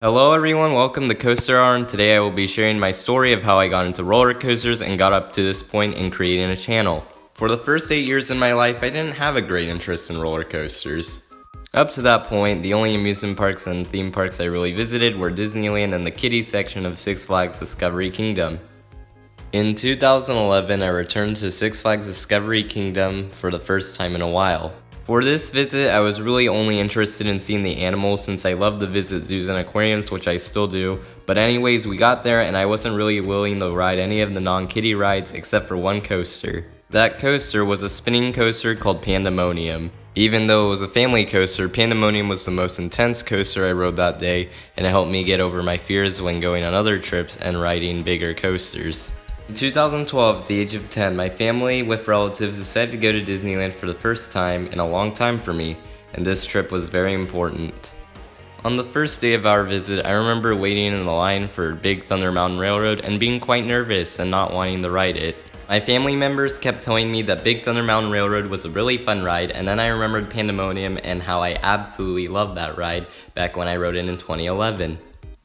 Hello everyone, welcome to Coaster Hour, and today I will be sharing my story of how I got into roller coasters and got up to this point in creating a channel. For the first 8 years in my life, I didn't have a great interest in roller coasters. Up to that point, the only amusement parks and theme parks I really visited were Disneyland and the kiddie section of Six Flags Discovery Kingdom. In 2011, I returned to Six Flags Discovery Kingdom for the first time in a while. For this visit, I was really only interested in seeing the animals since I love to visit zoos and aquariums, which I still do. But anyways, we got there and I wasn't really willing to ride any of the non-kiddie rides except for one coaster. That coaster was a spinning coaster called Pandemonium. Even though it was a family coaster, Pandemonium was the most intense coaster I rode that day, and it helped me get over my fears when going on other trips and riding bigger coasters. In 2012, at the age of 10, my family with relatives decided to go to Disneyland for the first time in a long time for me, and this trip was very important. On the first day of our visit, I remember waiting in the line for Big Thunder Mountain Railroad and being quite nervous and not wanting to ride it. My family members kept telling me that Big Thunder Mountain Railroad was a really fun ride, and then I remembered Pandemonium and how I absolutely loved that ride back when I rode it in 2011.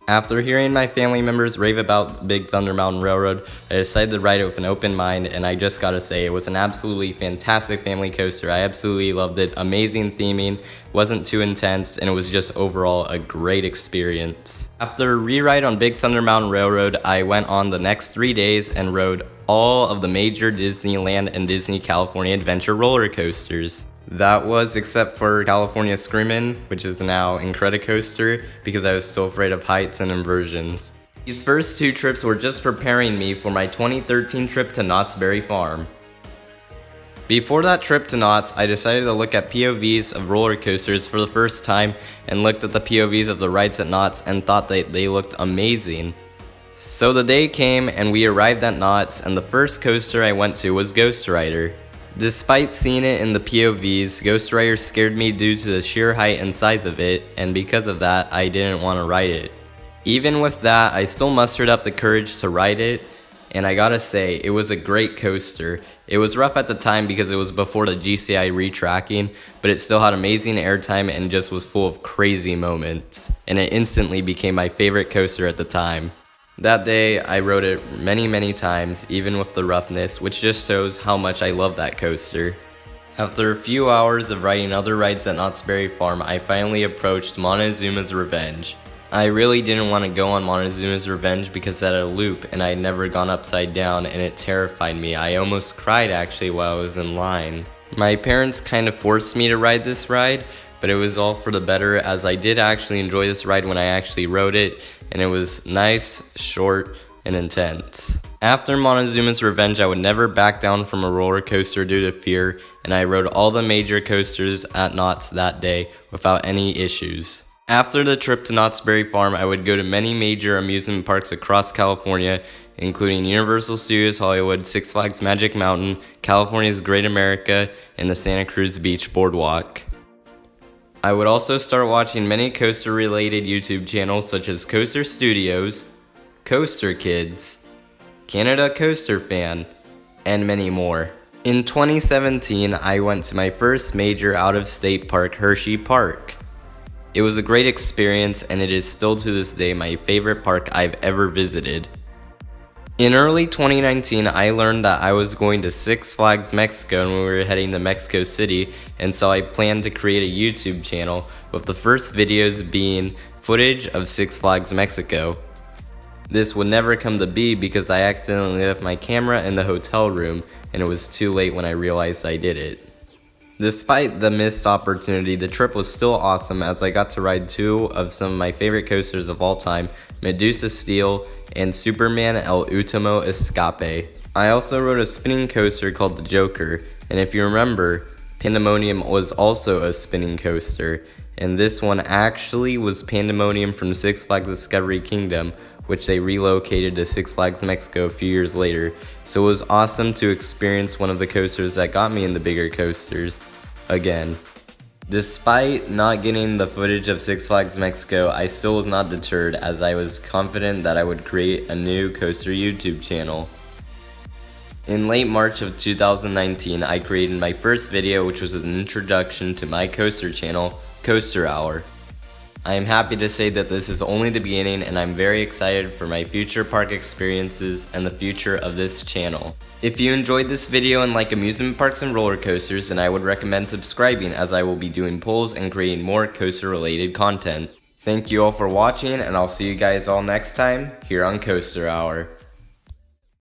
After hearing my family members rave about Big Thunder Mountain Railroad, I decided to ride it with an open mind, and I just gotta say, it was an absolutely fantastic family coaster. I absolutely loved it. Amazing theming, wasn't too intense, and it was just overall a great experience. After a re-ride on Big Thunder Mountain Railroad, I went on the next 3 days and rode all of the major Disneyland and Disney California Adventure roller coasters. That was except for California Screamin', which is now Incredicoaster, because I was still afraid of heights and inversions. These first 2 trips were just preparing me for my 2013 trip to Knott's Berry Farm. Before that trip to Knott's, I decided to look at POVs of roller coasters for the first time and looked at the POVs of the rides at Knott's and thought that they looked amazing. So the day came and we arrived at Knott's, and the first coaster I went to was Ghost Rider. Despite seeing it in the POVs, Ghost Rider scared me due to the sheer height and size of it, and because of that, I didn't want to ride it. Even with that, I still mustered up the courage to ride it, and I gotta say, it was a great coaster. It was rough at the time because it was before the GCI retracking, but it still had amazing airtime and just was full of crazy moments, and it instantly became my favorite coaster at the time. That day, I rode it many times, even with the roughness, which just shows how much I love that coaster. After a few hours of riding other rides at Knott's Berry Farm, I finally approached Montezuma's Revenge. I really didn't want to go on Montezuma's Revenge because it had a loop and I had never gone upside down, and it terrified me. I almost cried actually while I was in line. My parents kind of forced me to ride this ride, but it was all for the better, as I did actually enjoy this ride when I actually rode it, and it was nice, short, and intense. After Montezuma's Revenge, I would never back down from a roller coaster due to fear, and I rode all the major coasters at Knott's that day without any issues. After the trip to Knott's Berry Farm, I would go to many major amusement parks across California, including Universal Studios Hollywood, Six Flags Magic Mountain, California's Great America, and the Santa Cruz Beach Boardwalk. I would also start watching many coaster-related YouTube channels such as Coaster Studios, Coaster Kids, Canada Coaster Fan, and many more. In 2017, I went to my first major out-of-state park, Hershey Park. It was a great experience, and it is still to this day my favorite park I've ever visited. In early 2019, I learned that I was going to Six Flags Mexico and we were heading to Mexico City, and so I planned to create a YouTube channel, with the first videos being footage of Six Flags Mexico. This would never come to be because I accidentally left my camera in the hotel room, and it was too late when I realized I did it. Despite the missed opportunity, the trip was still awesome as I got to ride 2 of some of my favorite coasters of all time, Medusa Steel and Superman El Ultimo Escape. I also rode a spinning coaster called the Joker, and if you remember, Pandemonium was also a spinning coaster, and this one actually was Pandemonium from Six Flags Discovery Kingdom, which they relocated to Six Flags Mexico a few years later, so it was awesome to experience one of the coasters that got me into bigger coasters again. Despite not getting the footage of Six Flags Mexico, I still was not deterred, as I was confident that I would create a new coaster YouTube channel. In late March of 2019, I created my first video, which was an introduction to my coaster channel, Coaster Hour. I am happy to say that this is only the beginning, and I'm very excited for my future park experiences and the future of this channel. If you enjoyed this video and like amusement parks and roller coasters, then I would recommend subscribing, as I will be doing polls and creating more coaster related content. Thank you all for watching, and I'll see you guys all next time here on Coaster Hour.